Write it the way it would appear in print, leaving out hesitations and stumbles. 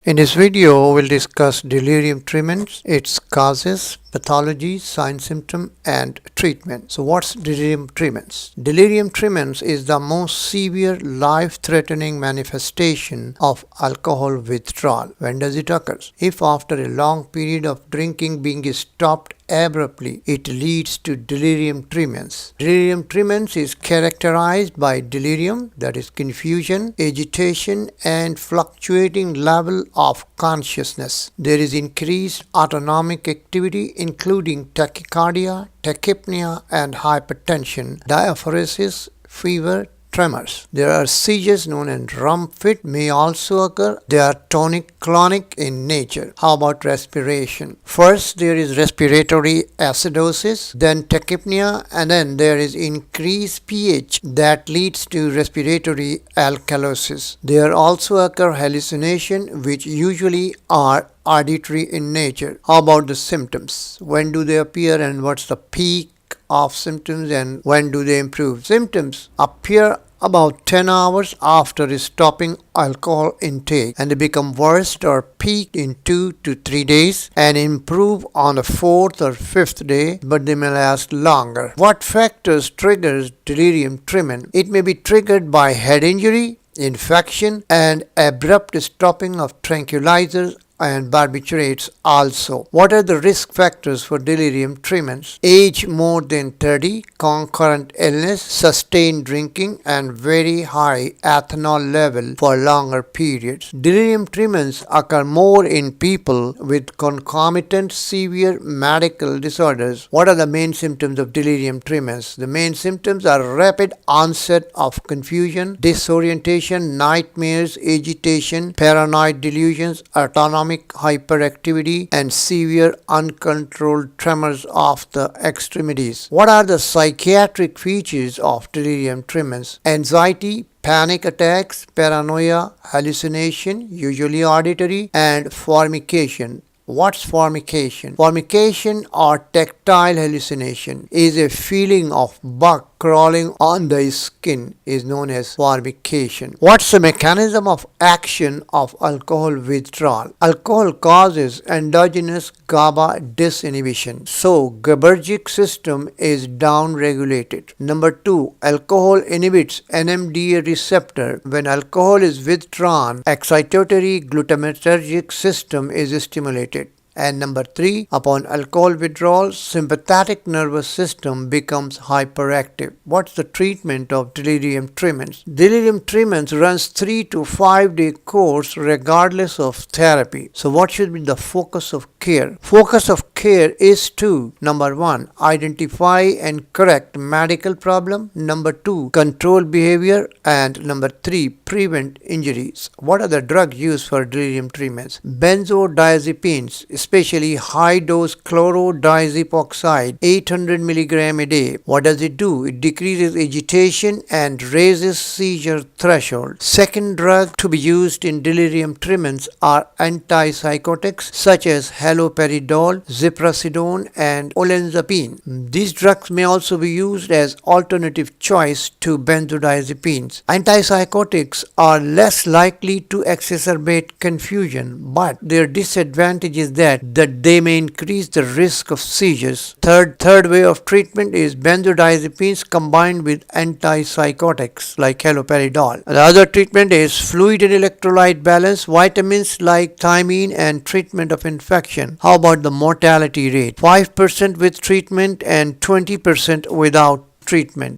In this video, we'll discuss delirium tremens, its causes, pathology, sign, symptom, and treatment. So what's delirium tremens? Delirium tremens is the most severe life-threatening manifestation of alcohol withdrawal. When does it occur? If after a long period of drinking being stopped abruptly, it leads to delirium tremens. Delirium tremens is characterized by delirium, that is confusion, agitation, and fluctuating level of consciousness. There is increased autonomic activity including tachycardia, tachypnea, and hypertension, diaphoresis, fever, tremors. There are seizures known as rum fit may also occur. They are tonic-clonic in nature. How about respiration? First, there is respiratory acidosis, then tachypnea, and then there is increased pH that leads to respiratory alkalosis. There also occur hallucination, which usually are auditory in nature. How about the symptoms? When do they appear and what's the peak of symptoms and when do they improve? Symptoms appear about 10 hours after stopping alcohol intake, and they become worse or peak in 2 to 3 days and improve on the 4th or 5th day, but they may last longer. What factors triggers delirium tremens? It may be triggered by head injury, infection, and abrupt stopping of tranquilizers and barbiturates also. What are the risk factors for delirium tremens? Age more than 30, concurrent illness, sustained drinking, and very high ethanol level for longer periods. Delirium tremens occur more in people with concomitant severe medical disorders. What are the main symptoms of delirium tremens? The main symptoms are rapid onset of confusion, disorientation, nightmares, agitation, paranoid delusions, autonomic hyperactivity, and severe uncontrolled tremors of the extremities. What are the psychiatric features of delirium tremens? Anxiety, panic attacks, paranoia, hallucination, usually auditory, and formication. What's formication? Formication or tactile hallucination is a feeling of bug crawling on the skin is known as formication. What's the mechanism of action of alcohol withdrawal? Alcohol causes endogenous GABA disinhibition, so GABAergic system is down-regulated. Number 2, alcohol inhibits NMDA receptor. When alcohol is withdrawn, excitatory glutamatergic system is stimulated. And number 3, upon alcohol withdrawal, sympathetic nervous system becomes hyperactive. What's the treatment of delirium tremens? Delirium tremens runs 3 to 5 day course regardless of therapy. So what should be the focus of care? Focus of care is to, number 1, identify and correct medical problem. Number 2, control behavior. And number 3, prevent injuries. What are the drugs used for delirium tremens? Benzodiazepines, especially high-dose chlorodiazepoxide, 800 mg a day. What does it do? It decreases agitation and raises seizure threshold. Second drug to be used in delirium tremens are antipsychotics such as haloperidol, ziprasidone, and olanzapine. These drugs may also be used as alternative choice to benzodiazepines. Antipsychotics are less likely to exacerbate confusion, but their disadvantage is that they may increase the risk of seizures. Third way of treatment is benzodiazepines combined with antipsychotics like haloperidol. The other treatment is fluid and electrolyte balance, vitamins like thiamine, and treatment of infection. How about the mortality rate? 5% with treatment and 20% without treatment.